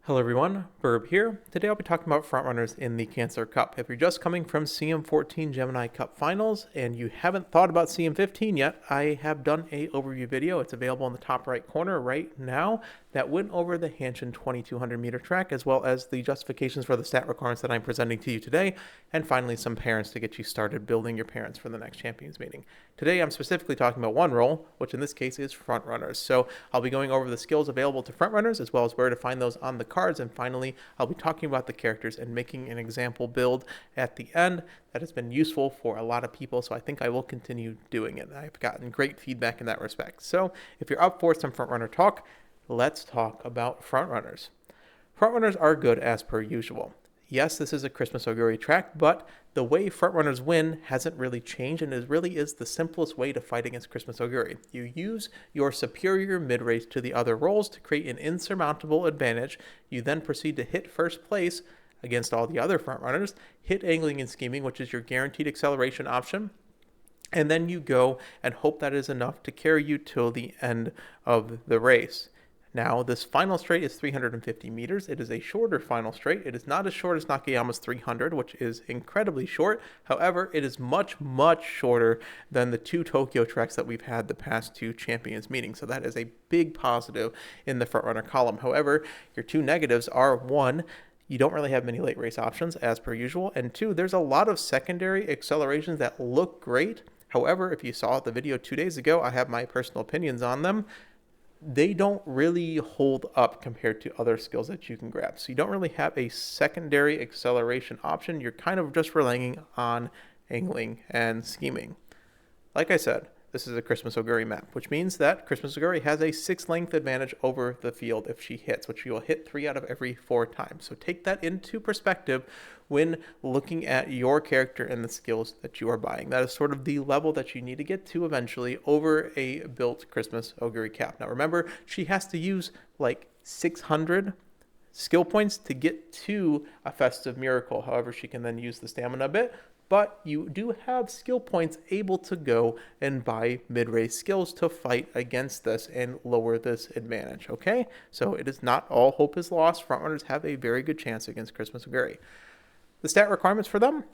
Hello everyone, Burb here. Today I'll be talking about frontrunners in the Cancer Cup. If you're just coming from CM14 Gemini Cup Finals and you haven't thought about CM15 yet, I have done a overview video. It's available in the top right corner right now that went over the Hanshin 2200 meter track as well as the justifications for the stat requirements that I'm presenting to you today, and finally some parents to get you started building your parents for the next champions meeting. Today I'm specifically talking about one role, which in this case is frontrunners. So I'll be going over the skills available to frontrunners as well as where to find those on the cards, and finally I'll be talking about the characters and making an example build at the end that has been useful for a lot of people, so I think I will continue doing it. I've gotten great feedback in that respect. So if you're up for some frontrunner talk, let's talk about frontrunners. Frontrunners are good as per usual. Yes, this is a Christmas Oguri track, but the way frontrunners win hasn't really changed, and it really is the simplest way to fight against Christmas Oguri. You use your superior mid-race to the other roles to create an insurmountable advantage. You then proceed to hit first place against all the other frontrunners, hit angling and scheming, which is your guaranteed acceleration option, and then you go and hope that is enough to carry you till the end of the race. Now, this final straight is 350 meters. It is a shorter final straight. It is not as short as Nakayama's 300, which is incredibly short. However, it is much, much shorter than the two Tokyo tracks that we've had the past two champions meetings. So that is a big positive in the frontrunner column. However, your two negatives are, one, you don't really have many late race options as per usual, and two, there's a lot of secondary accelerations that look great. However, if you saw the video 2 days ago, I have my personal opinions on them. They don't really hold up compared to other skills that you can grab. So you don't really have a secondary acceleration option. You're kind of just relying on angling and scheming. Like I said, this is a Christmas Oguri map, which means that Christmas Oguri has a 6-length advantage over the field if she hits, which she will hit 3 out of every 4 times. So take that into perspective when looking at your character and the skills that you are buying. That is sort of the level that you need to get to eventually over a built Christmas Oguri cap. Now remember, she has to use like 600 skill points to get to a festive miracle. However, she can then use the stamina bit, but you do have skill points able to go and buy mid-race skills to fight against this and lower this advantage, okay? So it is not all hope is lost. Frontrunners have a very good chance against Christmas Oguri. The stat requirements for them,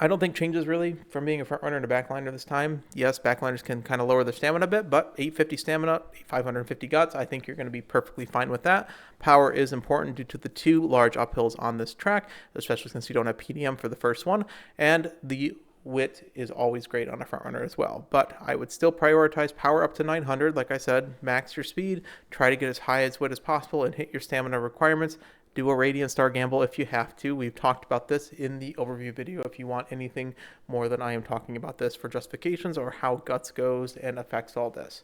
I don't think changes really from being a frontrunner and a backliner this time. Yes, backliners can kind of lower their stamina a bit, but 850 stamina, 550 guts, I think you're going to be perfectly fine with that. Power is important due to the 2 large uphills on this track, especially since you don't have PDM for the first one, and the wit is always great on a frontrunner as well. But I would still prioritize power up to 900. Like I said, max your speed, try to get as high as wit as possible, and hit your stamina requirements. Do a Radiant Star gamble if you have to. We've talked about this in the overview video if you want anything more than I am talking about this for justifications or how Guts goes and affects all this.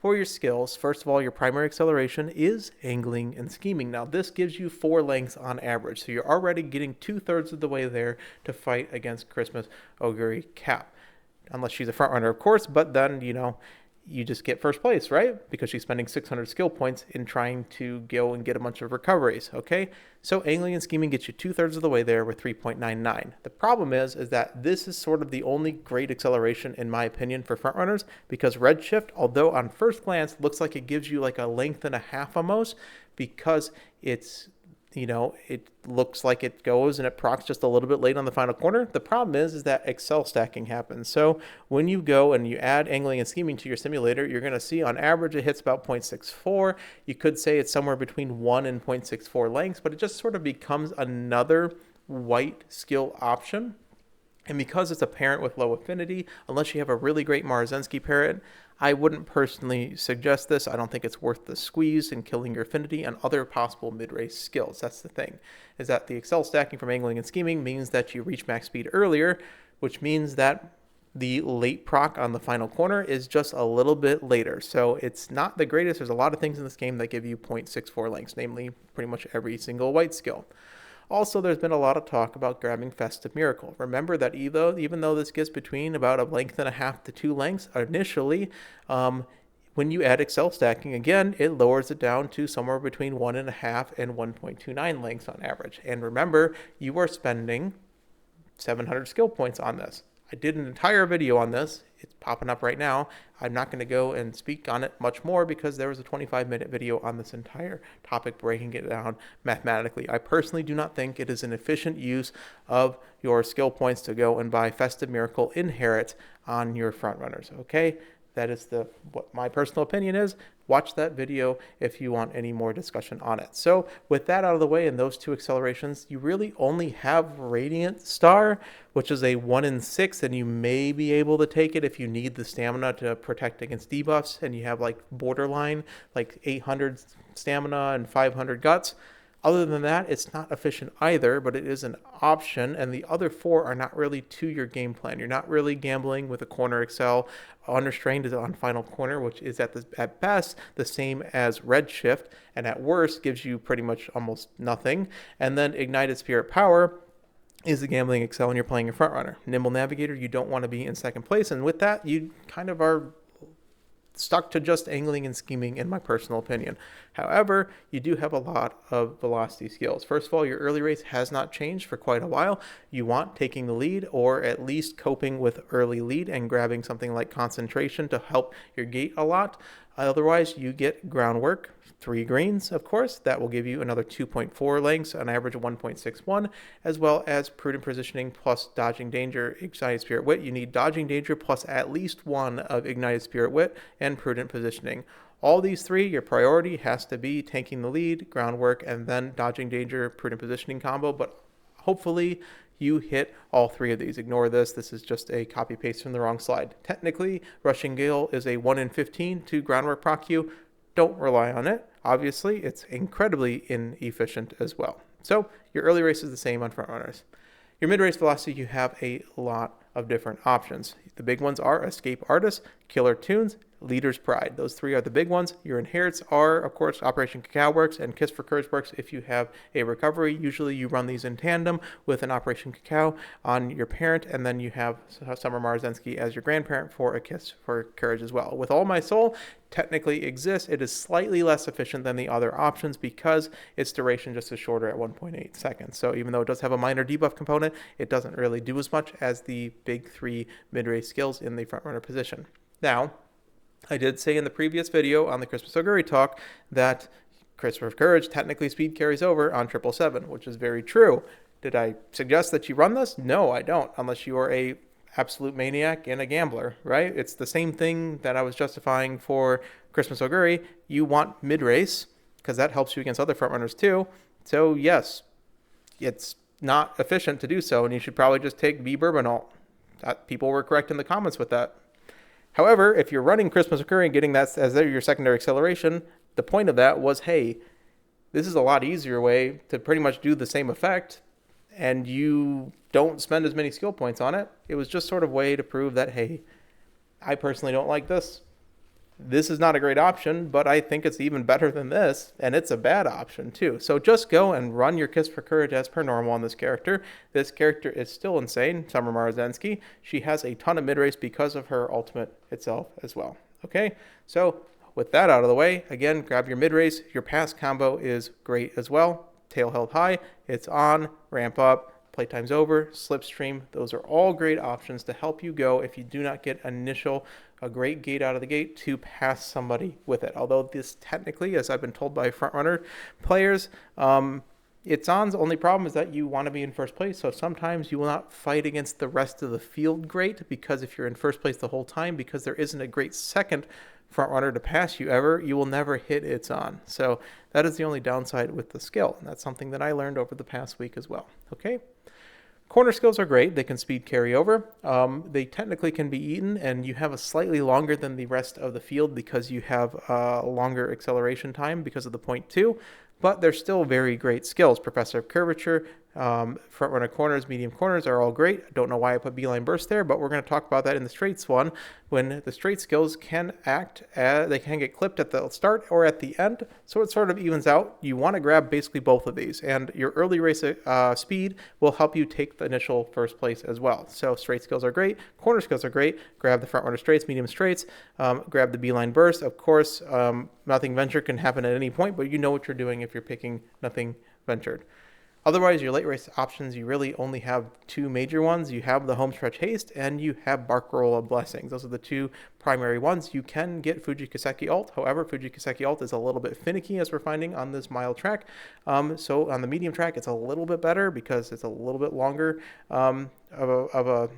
For your skills, first of all, your primary acceleration is angling and scheming. Now, this gives you 4 lengths on average, so you're already getting 2/3 of the way there to fight against Christmas Oguri Cap. Unless she's a frontrunner, of course, but then, you just get first place, right? Because she's spending 600 skill points in trying to go and get a bunch of recoveries, okay? So angling and scheming gets you 2/3 of the way there with 3.99. The problem is that this is sort of the only great acceleration, in my opinion, for frontrunners, because redshift, although on first glance looks like it gives you like a length and a half almost, because it's it looks like it goes and it procs just a little bit late on the final corner. The problem is that Excel stacking happens. So when you go and you add angling and scheming to your simulator, you're going to see on average it hits about 0.64. You could say it's somewhere between 1 and 0.64 lengths, but it just sort of becomes another white skill option. And because it's a parent with low affinity, unless you have a really great Marzensky parent, I wouldn't personally suggest this. I don't think it's worth the squeeze in killing your affinity and other possible mid-race skills. That's the thing, is that the Excel stacking from angling and scheming means that you reach max speed earlier, which means that the late proc on the final corner is just a little bit later. So it's not the greatest. There's a lot of things in this game that give you 0.64 lengths, namely pretty much every single white skill. Also, there's been a lot of talk about grabbing Festive Miracle. Remember that even though this gets between about a length and a half to 2 lengths initially, when you add Excel stacking, again, it lowers it down to somewhere between 1.5 and 1.29 lengths on average. And remember, you are spending 700 skill points on this. I did an entire video on this. it's popping up right now. I'm not going to go and speak on it much more because there was a 25-minute video on this entire topic breaking it down mathematically. I personally do not think it is an efficient use of your skill points to go and buy Festive Miracle Inherit on your front runners, okay? That is what my personal opinion is. Watch that video if you want any more discussion on it. So with that out of the way and those two accelerations, you really only have Radiant Star, which is a 1 in 6, and you may be able to take it if you need the stamina to protect against debuffs, and you have like borderline, like 800 stamina and 500 guts. Other than that, it's not efficient either, but it is an option, and the other 4 are not really to your game plan. You're not really gambling with a corner excel. Unrestrained is on final corner, which is at best the same as Redshift, and at worst gives you pretty much almost nothing. And then Ignited Spirit Power is the gambling excel when you're playing a front runner. Nimble Navigator, you don't want to be in second place, and with that, you kind of are stuck to just angling and scheming, in my personal opinion. However, you do have a lot of velocity skills. First of all, your early race has not changed for quite a while. You want taking the lead, or at least coping with early lead and grabbing something like concentration to help your gate a lot. Otherwise, you get groundwork, 3 greens, of course. That will give you another 2.4 lengths, an average of 1.61, as well as prudent positioning plus dodging danger, ignited spirit wit. You need dodging danger plus at least 1 of ignited spirit wit and prudent positioning. All these 3, your priority has to be taking the lead, groundwork, and then dodging danger, prudent positioning combo, but hopefully you hit all 3 of these. Ignore this. This is just a copy paste from the wrong slide. Technically, Rushing Gale is a 1 in 15 to groundwork proc you. Don't rely on it. Obviously, it's incredibly inefficient as well. So your early race is the same on front runners. Your mid-race velocity, you have a lot of different options. The big ones are Escape Artist, Killer Tunes, Leader's Pride. Those 3 are the big ones. Your inherits are, of course, Operation Cacao works and Kiss for Courage works if you have a recovery. Usually you run these in tandem with an Operation Cacao on your parent, and then you have Summer Marzensky as your grandparent for a Kiss for Courage as well. With All My Soul, technically exists. It is slightly less efficient than the other options because its duration just is shorter at 1.8 seconds. So even though it does have a minor debuff component, it doesn't really do as much as the big 3 mid-race skills in the front runner position. Now, I did say in the previous video on the Christmas Oguri talk that Christopher Courage technically speed carries over on 777, which is very true. Did I suggest that you run this? No, I don't, unless you are a absolute maniac and a gambler, right? It's the same thing that I was justifying for Christmas Oguri. You want mid-race because that helps you against other frontrunners too. So yes, it's not efficient to do so, and you should probably just take V Bourbonalt. People were correct in the comments with that. However, if you're running Christmas Oguri and getting that as your secondary acceleration, the point of that was, hey, this is a lot easier way to pretty much do the same effect, and you don't spend as many skill points on it. It was just sort of a way to prove that, hey, I personally don't like this. This is not a great option, but I think it's even better than this, and it's a bad option too. So just go and run your Kiss for Courage as per normal on this character. This character is still insane, Summer Marzensky. She has a ton of mid-race because of her ultimate itself as well. Okay, so with that out of the way, again, grab your mid-race. Your pass combo is great as well. Tail held high, it's on, ramp up, playtime's over, slipstream. Those are all great options to help you go if you do not get a great gate out of the gate to pass somebody with it. Although this technically, as I've been told by frontrunner players, it's on's only problem is that you want to be in first place. So sometimes you will not fight against the rest of the field great, because if you're in first place the whole time, because there isn't a great second front runner to pass you ever, you will never hit its on. So that is the only downside with the skill, and that's something that I learned over the past week as well. Okay. Corner skills are great. They can speed carry over. They technically can be eaten, and you have a slightly longer than the rest of the field because you have a longer acceleration time because of the 0.2, but they're still very great skills. Professor of Curvature, front runner corners, medium corners are all great. I don't know why I put Beeline Burst there, but we're going to talk about that in the straights one, when the straight skills can act as, they can get clipped at the start or at the end, so it sort of evens out. You want to grab basically both of these, and your early race speed will help you take the initial first place as well. So straight skills are great, corner skills are great. Grab the front runner straights, medium straights, grab the Beeline Burst. Of course, nothing ventured can happen at any point, but you know what you're doing if you're picking nothing ventured. Otherwise, your late race options, you really only have two major ones. You have the Homestretch Haste and you have Barcarola Blessings. Those are the two primary ones. You can get Fuji Kaseki Alt. However, Fuji Kaseki Alt is a little bit finicky, as we're finding on this mild track. So on the medium track, it's a little bit better because it's a little bit longer of a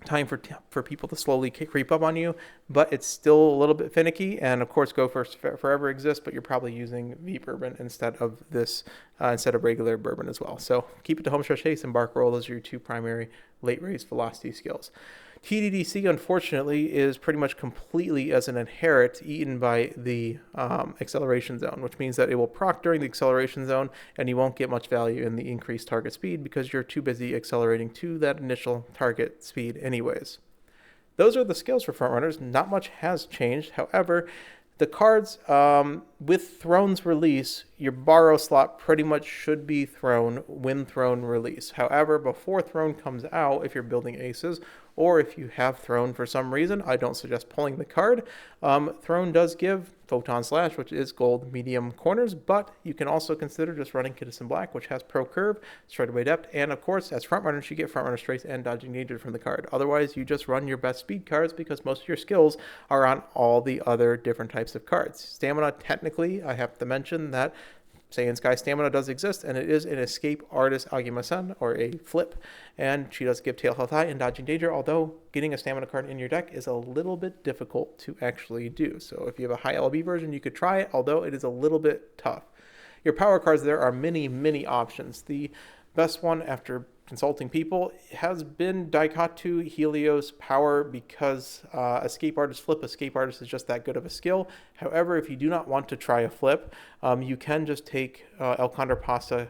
time for people to slowly creep up on you, but it's still a little bit finicky. And of course, Go First Forever exists, but you're probably using V bourbon instead of this, instead of regular bourbon as well. So keep it to Homestretch Haste and Barcarola as your two primary late race velocity skills. TDDC, unfortunately, is pretty much completely as an inherit eaten by the acceleration zone, which means that it will proc during the acceleration zone and you won't get much value in the increased target speed because you're too busy accelerating to that initial target speed anyways. Those are the skills for frontrunners. Not much has changed. However, the cards, with Throne's release, your borrow slot pretty much should be Throne when Throne release. However, before Throne comes out, if you're building aces, or if you have Throne for some reason, I don't suggest pulling the card. Throne does give Photon Slash, which is gold medium corners, but you can also consider just running Citizen Black, which has Pro Curve, Straightaway Depth, and of course, as frontrunners, you get frontrunner straights and dodging danger from the card. Otherwise, you just run your best speed cards because most of your skills are on all the other different types of cards. Stamina, technically, I have to mention that Saiyan Sky Stamina does exist, and it is an Escape Artist Agima-sen, or a flip, and she does give Tail Health High and Dodging Danger, although getting a Stamina card in your deck is a little bit difficult to actually do. So if you have a high LB version, you could try it, although it is a little bit tough. Your power cards, there are many options. The best one, after consulting people, has been Daikatu Helios Power because Escape Artist Flip, Escape Artist is just that good of a skill. However, if you do not want to try a flip, you can just take El Condor Pasa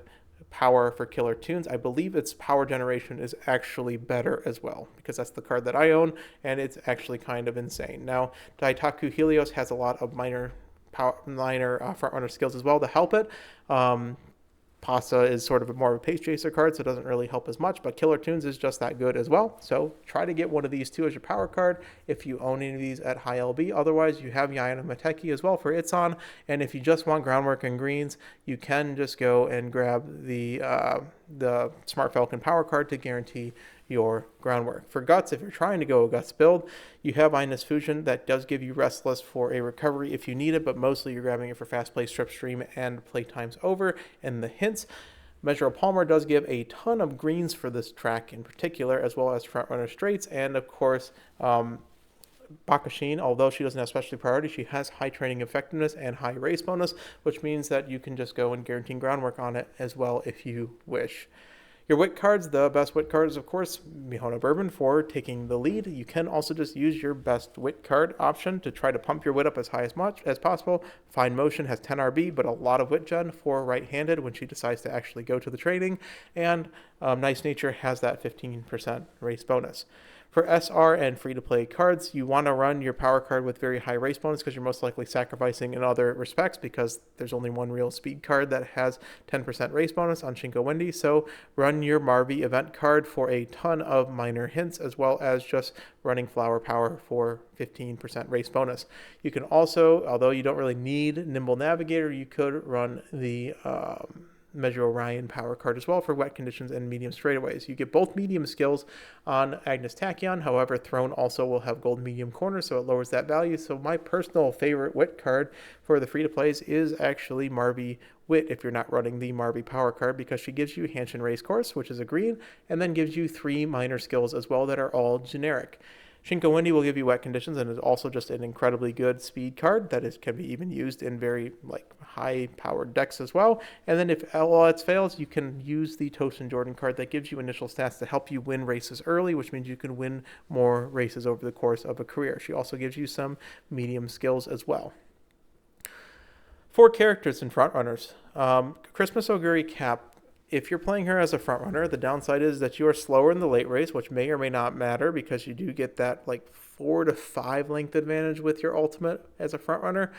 Power for Killer Tunes. I believe its power generation is actually better as well because that's the card that I own and it's actually kind of insane. Now, Daitaku Helios has a lot of minor frontrunner skills as well to help it. Pasa is sort of more of a pace chaser card, so it doesn't really help as much, but Killer Tunes is just that good as well. So try to get one of these two as your power card if you own any of these at high LB. Otherwise, you have Yaina Mateki as well for Itson, and if you just want groundwork and greens, you can just go and grab the Smart Falcon power card to guarantee your groundwork. For Guts, if you're trying to go a Guts build, you have Inus Fusion that does give you Restless for a recovery if you need it, but mostly you're grabbing it for fast play, strip stream, and play times over. And the hints, Measure Palmer does give a ton of greens for this track in particular, as well as frontrunner straights, and of course, Bakashin, although she doesn't have specialty priority, she has high training effectiveness and high race bonus, which means that you can just go and guarantee groundwork on it as well if you wish. Your wit cards, the best wit cards, of course, Mihona Bourbon for taking the lead. You can also just use your best wit card option to try to pump your wit up as high as possible. Fine Motion has 10 RB, but a lot of wit gen for right-handed when she decides to actually go to the training. And Nice Nature has that 15% race bonus. For SR and free-to-play cards, you want to run your power card with very high race bonus because you're most likely sacrificing in other respects because there's only one real speed card that has 10% race bonus on Shinko Wendy. So run your Marby event card for a ton of minor hints as well as just running Flower Power for 15% race bonus. You can also, although you don't really need Nimble Navigator, you could run the Measure Orion power card as well for wet conditions and medium straightaways. You get both medium skills on Agnes Tachyon. However, Throne also will have gold medium corners, so it lowers that value. So my personal favorite wit card for the free-to-plays is actually Marby Wit if you're not running the Marby power card because she gives you Hanshin Racecourse, which is a green, and then gives you 3 minor skills as well that are all generic. Shinko Wendy will give you wet conditions and is also just an incredibly good speed card that can be even used in very high-powered decks as well. And then if Alot fails, you can use the Tosin Jordan card that gives you initial stats to help you win races early, which means you can win more races over the course of a career. She also gives you some medium skills as well. 4 characters and frontrunners. Christmas Oguri Cap. If you're playing her as a frontrunner, the downside is that you are slower in the late race, which may or may not matter because you do get that 4 to 5 length advantage with your ultimate as a frontrunner.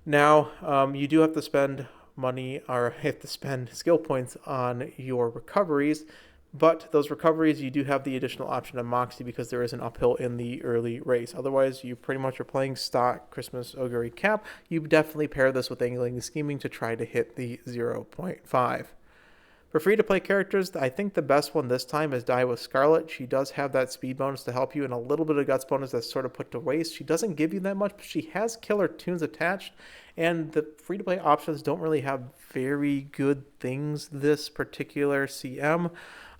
Now, you do have to spend money or have to spend skill points on your recoveries, but those recoveries, you do have the additional option of Moxie because there is an uphill in the early race. Otherwise, you pretty much are playing stock Christmas Oguri Cap. You definitely pair this with Angling and Scheming to try to hit the 0.5. For free-to-play characters, I think the best one this time is Die with Scarlet. She does have that speed bonus to help you and a little bit of guts bonus that's sort of put to waste. She doesn't give you that much, but she has killer tunes attached, and the free-to-play options don't really have very good things this particular CM,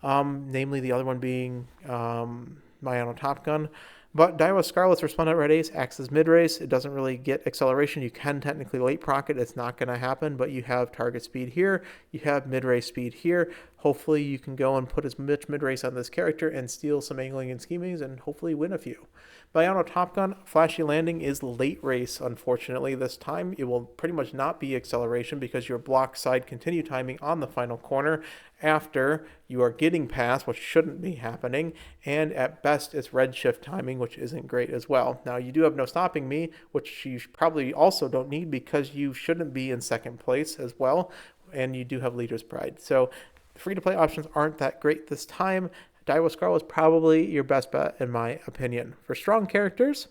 namely the other one being my Top Gun. But Die with Scarlet's Resplendent Red Ace acts as mid-race. It doesn't really get acceleration. You can technically late proc it. It's not going to happen, but you have target speed here. You have mid-race speed here. Hopefully you can go and put as much mid-race on this character and steal some angling and schemings and hopefully win a few. Biano Top Gun, Flashy Landing is late race, unfortunately, this time. It will pretty much not be acceleration because your block side continue timing on the final corner after you are getting past, which shouldn't be happening, and at best it's redshift timing, which isn't great as well. Now you do have No Stopping Me, which you probably also don't need because you shouldn't be in second place as well, and you do have Leader's Pride. So free-to-play options aren't that great this time. Die with Scarlet is probably your best bet in my opinion. For strong characters,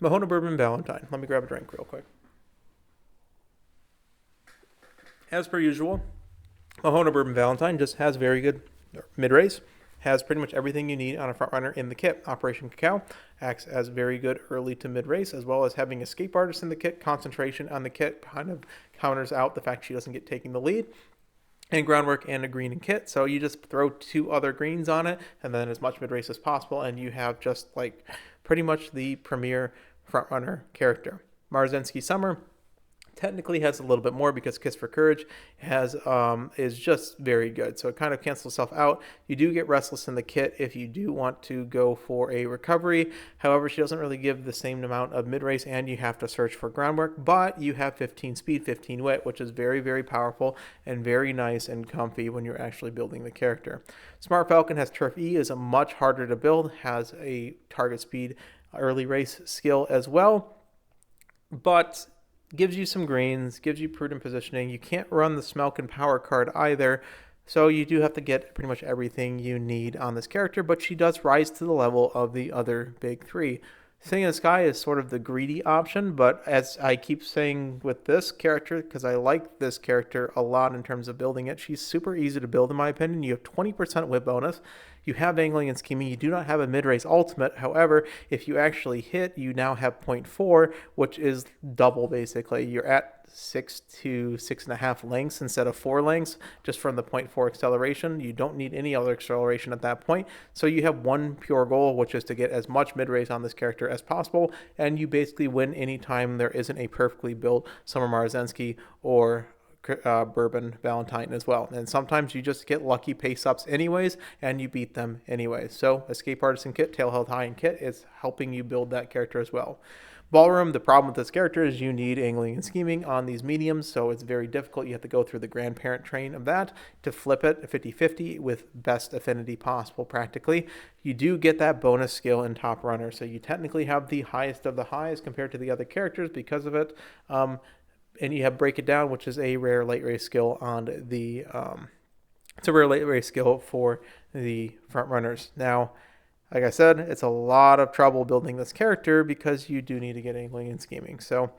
Mahona Bourbon Valentine. Let me grab a drink real quick. As per usual, Mahona Bourbon Valentine just has very good mid-race, has pretty much everything you need on a front runner in the kit. Operation Cacao acts as very good early to mid-race, as well as having Escape Artist in the kit. Concentration on the kit kind of counters out the fact she doesn't get taking the lead. And Groundwork and a green and kit, so you just throw 2 other greens on it and then as much mid-race as possible, and you have just like pretty much the premier frontrunner character. Marzensky Summer technically has a little bit more because Kiss for Courage has is just very good, so it kind of cancels itself out. You do get Restless in the kit if you do want to go for a recovery. However, she doesn't really give the same amount of mid-race, and you have to search for Groundwork, but you have 15 speed, 15 wit, which is very, very powerful and very nice and comfy when you're actually building the character. Smart Falcon has Turf E, is a much harder to build, has a target speed early race skill as well, but gives you some greens, gives you prudent positioning. You can't run the Smelk and Power card either, so you do have to get pretty much everything you need on this character, but she does rise to the level of the other big 3. Sing in the Sky is sort of the greedy option, but as I keep saying with this character, because I like this character a lot in terms of building it, she's super easy to build in my opinion. You have 20% whip bonus. You have angling and scheming. You do not have a mid-race ultimate. However, if you actually hit, you now have 0.4, which is double basically. You're at 6 to 6.5 lengths instead of 4 lengths just from the 0.4 acceleration. You don't need any other acceleration at that point. So you have one pure goal, which is to get as much mid-race on this character as possible, and you basically win anytime there isn't a perfectly built Summer Marzensky or Bourbon Valentine as well. And sometimes you just get lucky pace ups anyways, and you beat them anyways. So Escape Artist and kit, Tail Held High and kit is helping you build that character as well. Ballroom, the problem with this character is you need angling and scheming on these mediums, so it's very difficult. You have to go through the grandparent train of that to flip it 50-50 with best affinity possible practically. You do get that bonus skill in Top Runner, so you technically have the highest of the highs compared to the other characters because of it. And you have Break It Down, which is a rare late race skill on the it's a rare late race skill for the front runners. Now, like I said, it's a lot of trouble building this character because you do need to get angling and scheming. So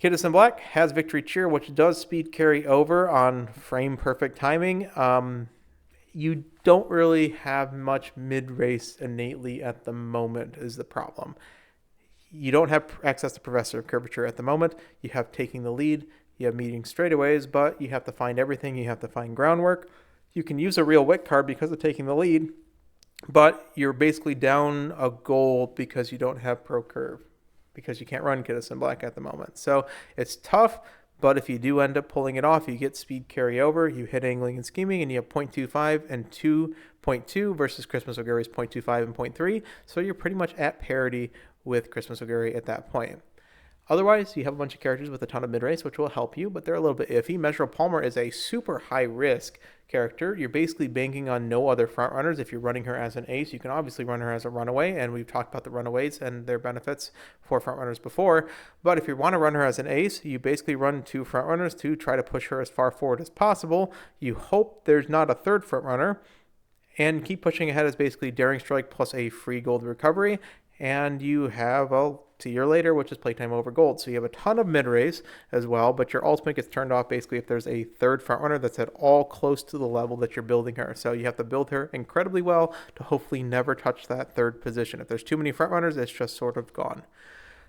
Kidus in Black has Victory Cheer, which does speed carry over on frame perfect timing. You don't really have much mid-race innately at the moment is the problem. You don't have access to Professor Curvature at the moment. You have Taking the Lead. You have Meeting Straightaways, but you have to find everything. You have to find Groundwork. You can use a real Wit card because of Taking the Lead, but you're basically down a goal because you don't have Pro Curve, because you can't run Kidus in Black at the moment. So it's tough, but if you do end up pulling it off, you get speed carryover, you hit angling and scheming, and you have 0.25 and 2.2 versus Christmas Oguri's 0.25 and 0.3. So you're pretty much at parity with Christmas Oguri at that point. Otherwise, you have a bunch of characters with a ton of mid-race, which will help you, but they're a little bit iffy. Measurable Palmer is a super high-risk character. You're basically banking on no other frontrunners. If you're running her as an ace, you can obviously run her as a runaway, and we've talked about the runaways and their benefits for frontrunners before. But if you want to run her as an ace, you basically run 2 frontrunners to try to push her as far forward as possible. You hope there's not a third frontrunner, and keep pushing ahead as basically Daring Strike plus a free gold recovery, and you have a See you later, which is playtime over gold. So you have a ton of mid-race as well, but your ultimate gets turned off basically if there's a third front runner that's at all close to the level that you're building her. So you have to build her incredibly well to hopefully never touch that third position. If there's too many front runners, it's just sort of gone.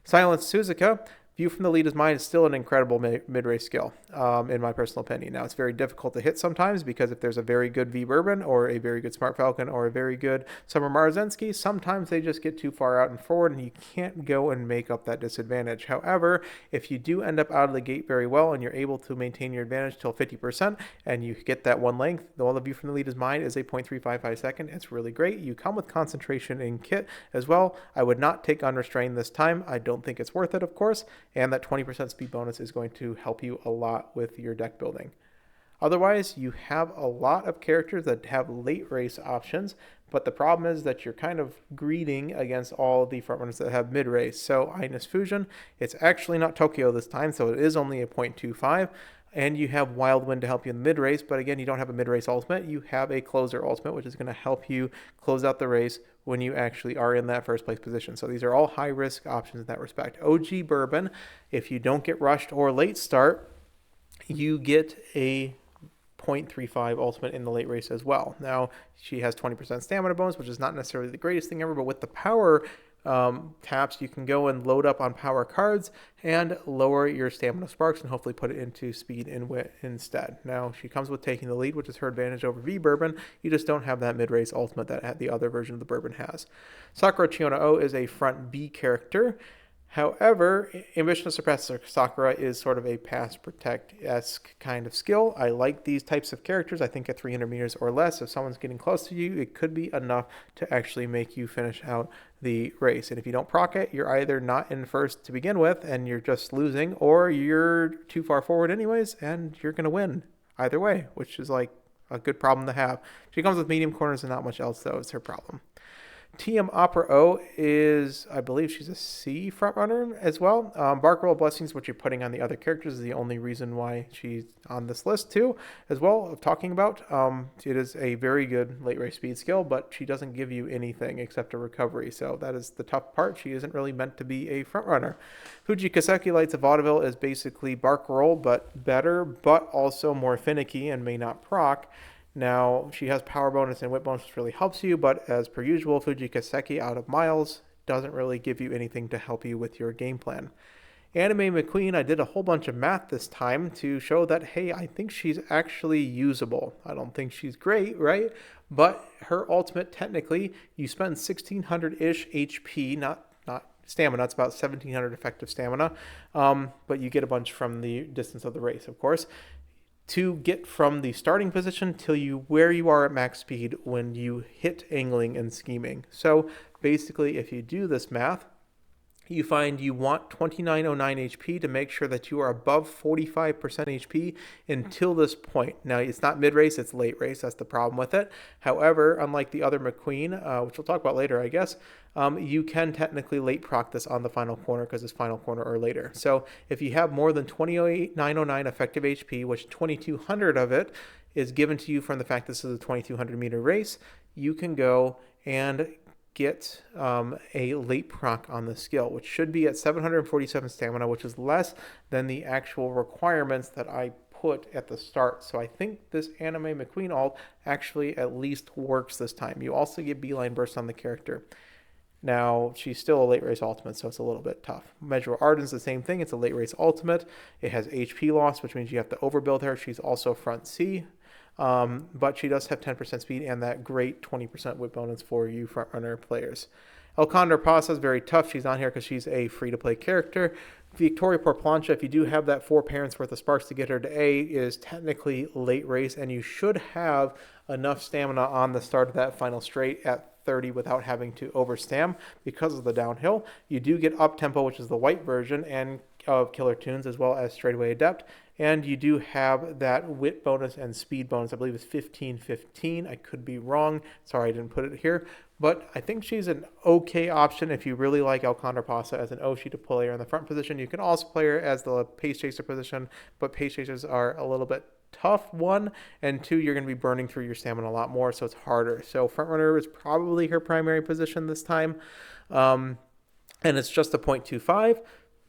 Silence Suzuka. View from the leader's mind is still an incredible mid-race skill, in my personal opinion. Now, it's very difficult to hit sometimes because if there's a very good V Bourbon or a very good Smart Falcon or a very good Summer Marzensky, sometimes they just get too far out and forward and you can't go and make up that disadvantage. However, if you do end up out of the gate very well and you're able to maintain your advantage till 50% and you get that one length, the view from the leader's mind is a 0.355 second. It's really great. You come with concentration in kit as well. I would not take unrestrained this time. I don't think it's worth it, of course. And that 20% speed bonus is going to help you a lot with your deck building. Otherwise, you have a lot of characters that have late race options, but the problem is that you're kind of greeting against all the frontrunners that have mid race. So Ines Fusion, it's actually not Tokyo this time, so it is only a 0.25. And you have Wild Wind to help you in the mid-race, but again, you don't have a mid-race ultimate. You have a closer ultimate, which is going to help you close out the race when you actually are in that first place position. So these are all high-risk options in that respect. OG Bourbon, if you don't get rushed or late start, you get a 0.35 ultimate in the late race as well. Now, she has 20% stamina bonus, which is not necessarily the greatest thing ever, but with the power taps, you can go and load up on power cards and lower your stamina sparks and hopefully put it into speed and wit instead. Now, she comes with taking the lead, which is her advantage over V Bourbon. You just don't have that mid-race ultimate that the other version of the Bourbon has. Sakura Chiona O is a front B character. However, Ambition to Suppress Sakura is sort of a pass protect-esque kind of skill. I like these types of characters. I think at 300 meters or less, if someone's getting close to you, it could be enough to actually make you finish out the race. And if you don't proc it, you're either not in first to begin with and you're just losing, or you're too far forward anyways and you're going to win either way, which is like a good problem to have. She comes with medium corners and not much else, though, is her problem. TM Opera O is, I believe she's a C frontrunner as well. Barcarolle Blessings, which you're putting on the other characters, is the only reason why she's on this list too, as well, of talking about. It is a very good late race speed skill, but she doesn't give you anything except a recovery, so that is the tough part. She isn't really meant to be a frontrunner. Fuji Kaseki Lights of Vaudeville is basically Barcarolle, but better, but also more finicky and may not proc. Now, she has power bonus and whip bonus, which really helps you, but as per usual, Fuji Kaseki out of miles doesn't really give you anything to help you with your game plan. Anime McQueen, I did a whole bunch of math this time to show that, hey, I think she's actually usable. I don't think she's great, right? But her ultimate, technically, you spend 1600-ish HP, not stamina. It's about 1700 effective stamina, but you get a bunch from the distance of the race, of course, to get from the starting position till where you are at max speed when you hit angling and scheming. So basically, if you do this math, you find you want 2909 HP to make sure that you are above 45% HP until this point. Now, it's not mid-race, it's late race. That's the problem with it. However, unlike the other McQueen, which we'll talk about later, I guess, you can technically late proc this on the final corner because it's final corner or later. So if you have more than 2909 effective HP, which 2200 of it is given to you from the fact this is a 2200 meter race, you can go and get a late proc on the skill, which should be at 747 stamina, which is less than the actual requirements that I put at the start. So I think this Anime McQueen ult actually at least works this time. You also get Beeline Burst on the character. Now, she's still a late race ultimate, so it's a little bit tough. Measure of Ardent's the same thing. It's a late race ultimate. It has HP loss, which means you have to overbuild her. She's also front C. But she does have 10% speed and that great 20% whip bonus for you frontrunner players. El Condor Pasa is very tough. She's on here because she's a free-to-play character. Victoria Porplancha, if you do have that 4 parents worth of sparks to get her to A, is technically late race, and you should have enough stamina on the start of that final straight at 30 without having to overstam because of the downhill. You do get up tempo, which is the white version, and of Killer Tunes, as well as Straightaway Adept. And you do have that wit bonus and speed bonus. I believe it's 15-15. I could be wrong. Sorry, I didn't put it here. But I think she's an okay option if you really like El Condor Pasa as an Oshi to player in the front position. You can also play her as the Pace Chaser position, but Pace Chasers are a little bit tough, 1, and 2, you're going to be burning through your stamina a lot more, so it's harder. So frontrunner is probably her primary position this time. and it's just a 0.25,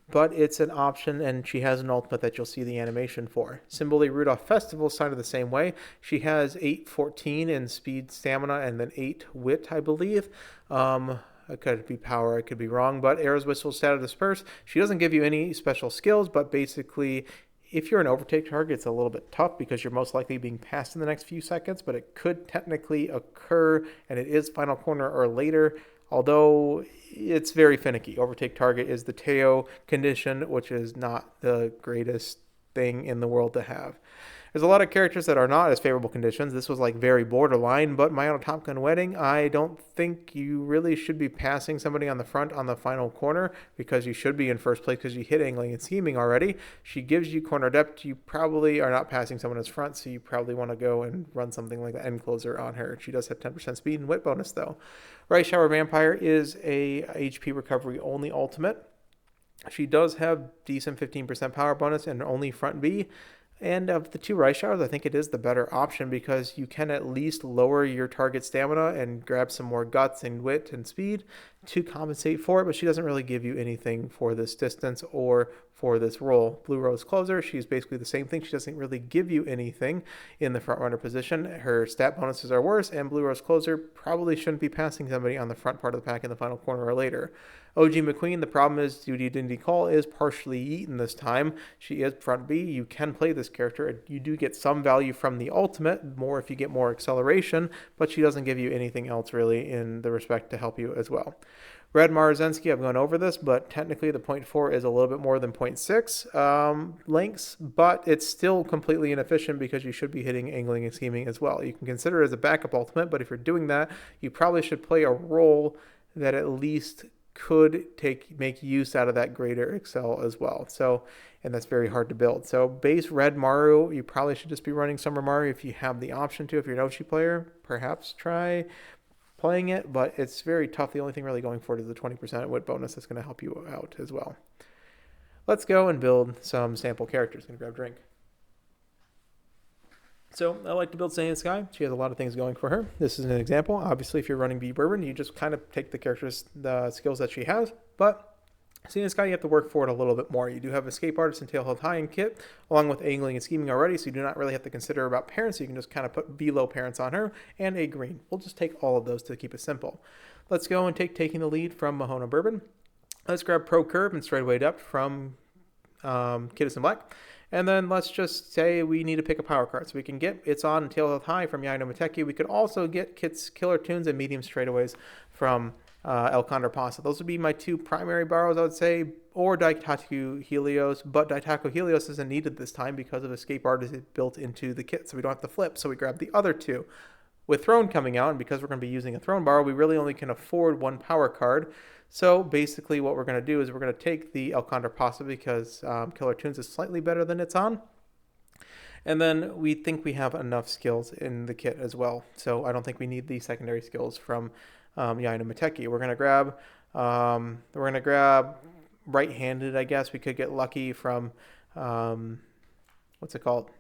but it's an option, and she has an ultimate that you'll see the animation for. Symbole Rudolph Festival is kind of the same way. She has 814 in speed, stamina, and then 8 wit, I believe. It could be power, it could be wrong, but Arrows, Whistle, Statter, Disperse. She doesn't give you any special skills, but basically, if you're an overtake target, it's a little bit tough because you're most likely being passed in the next few seconds, but it could technically occur, and it is final corner or later, although it's very finicky. Overtake target is the Teo condition, which is not the greatest thing in the world to have. There's a lot of characters that are not as favorable conditions. This was like very borderline, but my Top Gun Wedding, I don't think you really should be passing somebody on the front on the final corner because you should be in first place because you hit angling and scheming already. She gives you corner depth. You probably are not passing someone as front, so you probably want to go and run something like the end closer on her. She does have 10% speed and wit bonus though. Right Shower Vampire is a HP recovery only ultimate. She does have decent 15% power bonus and only front B. And of the two Rice Showers, I think it is the better option because you can at least lower your target stamina and grab some more guts and wit and speed to compensate for it, but she doesn't really give you anything for this distance or for this role. Blue Rose Closer, she's basically the same thing. She doesn't really give you anything in the front runner position. Her stat bonuses are worse, and Blue Rose Closer probably shouldn't be passing somebody on the front part of the pack in the final corner or later. OG McQueen, the problem is Duty Dindy Call is partially eaten this time. She is front B. You can play this character. You do get some value from the ultimate, more if you get more acceleration, but she doesn't give you anything else really in the respect to help you as well. Red Marzensky, I've gone over this, but technically the 0.4 is a little bit more than 0.6 lengths, but it's still completely inefficient because you should be hitting angling and scheming as well. You can consider it as a backup ultimate, but if you're doing that, you probably should play a role that at least could make use out of that greater excel as well. So, and that's very hard to build. So base red Maru, you probably should just be running Summer Maru if you have the option to. If you're an Oshi player, perhaps try playing it, but it's very tough. The only thing really going for it is the 20% wit bonus that's going to help you out as well. Let's go and build some sample characters. Gonna grab a drink. So I like to build Saiyan Sky. She has a lot of things going for her. This is an example. Obviously, if you're running B Bourbon, you just kind of take the skills that she has. But Saiyan Sky, you have to work for it a little bit more. You do have Escape Artist and Tail Held High in kit, along with Angling and Scheming already, so you do not really have to consider about parents. So you can just kind of put below parents on her, and a green. We'll just take all of those to keep it simple. Let's go and taking the lead from Mahona Bourbon. Let's grab Pro Curve and Straightaway Depth from Kidison Black. And then let's just say we need to pick a power card. So we can get It's On and Tail Health High from Yaino Mateki. We could also get Kit's Killer Tunes and Medium Straightaways from El Condor Pasta. Those would be my two primary borrows, I would say, or Daitaku Helios. But Daitaku Helios isn't needed this time because of Escape Artist built into the kit, so we don't have to flip. So we grab the other two. With Throne coming out, and because we're going to be using a Throne borrow, we really only can afford one power card. So basically what we're going to do is we're going to take the El Condor Pasta because Killer Tunes is slightly better than It's On. And then we think we have enough skills in the kit as well. So I don't think we need the secondary skills from Yaino Mateki. We're going to grab right-handed, I guess. We could get lucky from, what's it called?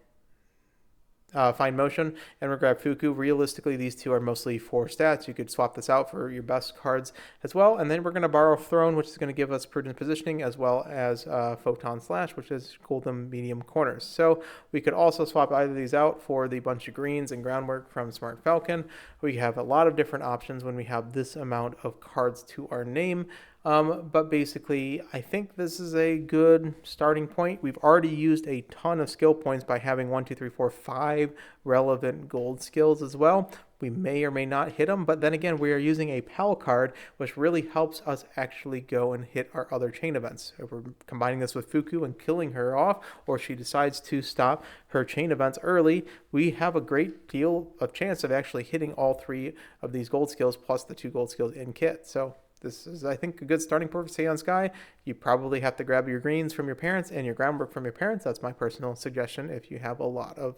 Fine Motion, and we'll grab Fuku. Realistically, these two are mostly for stats. You could swap this out for your best cards as well. And then we're going to borrow Throne, which is going to give us Prudent Positioning, as well as Photon Slash, which is Golden Medium Corners. So we could also swap either of these out for the bunch of greens and groundwork from Smart Falcon. We have a lot of different options when we have this amount of cards to our name. But basically, I think this is a good starting point. We've already used a ton of skill points by having 1, 2, 3, 4, 5 relevant gold skills as well. We may or may not hit them, but then again, we are using a PAL card, which really helps us actually go and hit our other chain events. If we're combining this with Fuku and killing her off, or she decides to stop her chain events early, we have a great deal of chance of actually hitting all 3 of these gold skills plus the 2 gold skills in kit. So this is, I think, a good starting point for Saiyan Sky. You probably have to grab your greens from your parents and your groundwork from your parents. That's my personal suggestion if you have a lot of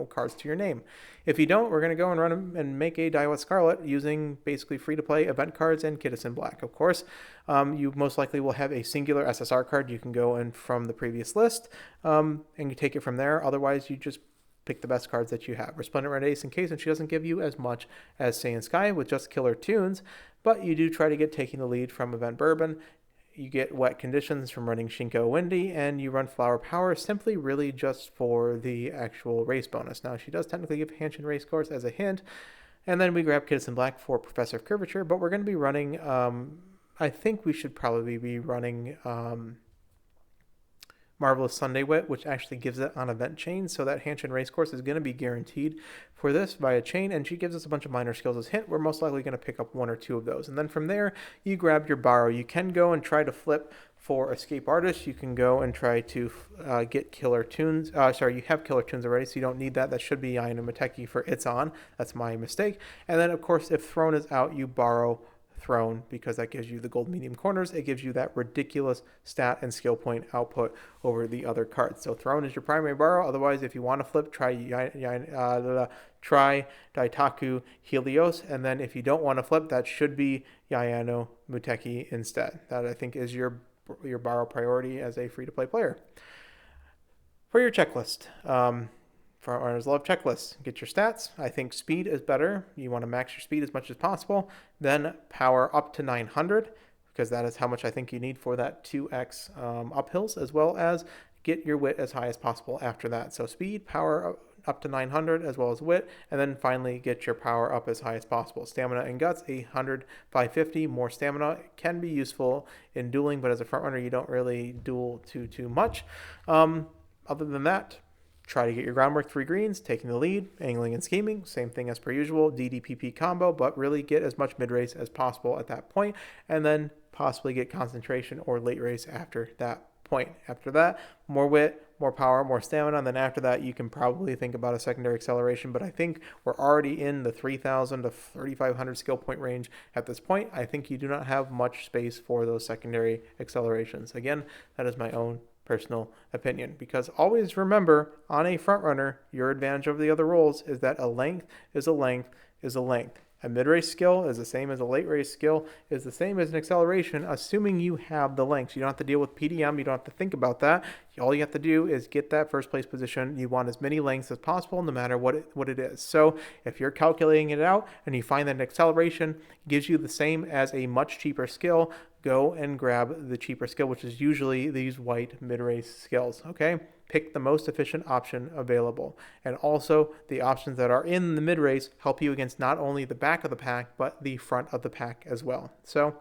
cards to your name. If you don't, we're going to go and run them and make a Daiwa Scarlet using basically free-to-play event cards and Kidison Black. Of course, you most likely will have a singular SSR card you can go in from the previous list, and you take it from there. Otherwise, you just pick the best cards that you have. Resplendent Red Ace in case, and she doesn't give you as much as Saiyan Sky with just Killer Tunes, but you do try to get taking the lead from Event Bourbon. You get wet conditions from running Shinko Windy, and you run Flower Power simply really just for the actual race bonus. Now, she does technically give Hanshin Race Course as a hint, and then we grab Kidison Black for Professor of Curvature, but we're going to be running, I think we should probably be running Marvelous Sunday Wit, which actually gives it on event chain, so that Hanshin Racecourse is going to be guaranteed for this via chain, and she gives us a bunch of minor skills as hint. We're most likely going to pick up 1 or 2 of those, and then from there, you grab your borrow. You can go and try to flip for Escape Artist. You can go and try to get Killer Tunes. You have Killer Tunes already, so you don't need that. That should be Yainu Mateki for It's On. That's my mistake. And then, of course, if Throne is out, you borrow Throne, because that gives you the gold medium corners. It gives you that ridiculous stat and skill point output over the other cards. So Throne is your primary borrow. Otherwise, if you want to flip, try Daitaku Helios, and then if you don't want to flip, that should be Yainu Muteki instead. That, I think, is your borrow priority as a free-to-play player. For your checklist, Frontrunners love checklists. Get your stats. I think speed is better. You want to max your speed as much as possible. Then power up to 900, because that is how much I think you need for that 2x uphills, as well as get your wit as high as possible after that. So speed, power up to 900, as well as wit, and then finally get your power up as high as possible. Stamina and guts, 800, 550. More stamina can be useful in dueling, but as a frontrunner, you don't really duel too much. Other than that, try to get your groundwork 3 greens, taking the lead, angling and scheming, same thing as per usual, DDPP combo, but really get as much mid-race as possible at that point, and then possibly get concentration or late race after that point. After that, more wit, more power, more stamina, and then after that, you can probably think about a secondary acceleration, but I think we're already in the 3,000 to 3,500 skill point range at this point. I think you do not have much space for those secondary accelerations. Again, that is my own personal opinion, because always remember, on a front runner, your advantage over the other roles is that a length is a length is a length. A mid-race skill is the same as a late-race skill, is the same as an acceleration, assuming you have the lengths. You don't have to deal with PDM. You don't have to think about that. All you have to do is get that first place position. You want as many lengths as possible, no matter what it is. So if you're calculating it out and you find that an acceleration gives you the same as a much cheaper skill, go and grab the cheaper skill, which is usually these white mid-race skills, okay? Pick the most efficient option available. And also, the options that are in the mid-race help you against not only the back of the pack, but the front of the pack as well. So,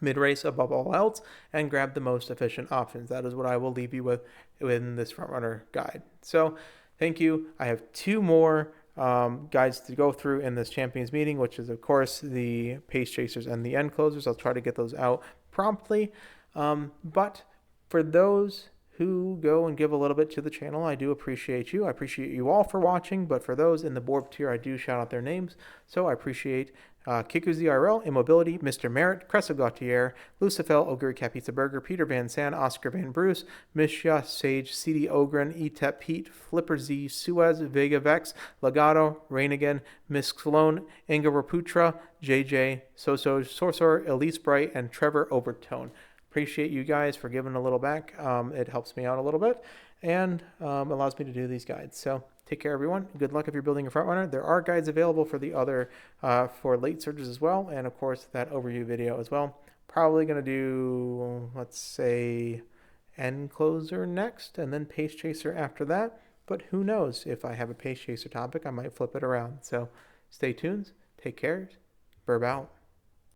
mid-race above all else, and grab the most efficient options. That is what I will leave you with in this frontrunner guide. So, thank you. I have 2 more guides to go through in this champions meeting, which is of course the pace chasers and the end closers. I'll try to get those out promptly, but for those who go and give a little bit to the channel, I do appreciate you. I appreciate you all for watching, but for those in the board tier, I do shout out their names. So I appreciate Kiku Immobility, Mr. Merritt, Cressa Gautier, Lucifel, Oguri Capizza Burger, Peter Van San, Oscar Van Bruce, Mishya, Sage, CD Ogren, Etep Pete, Flipper Z, Suez, Vega Vex, Legato, Rainigan, Miss Sloan, Inga Raputra, JJ, Soso, Sorcerer, Elise Bright, and Trevor Overtone. Appreciate you guys for giving a little back. It helps me out a little bit and allows me to do these guides. So take care, everyone. Good luck if you're building a front runner. There are guides available for the other, for late surges as well. And of course, that overview video as well. Probably going to do, let's say, end closer next and then pace chaser after that. But who knows? If I have a pace chaser topic, I might flip it around. So stay tuned. Take care. Burb out.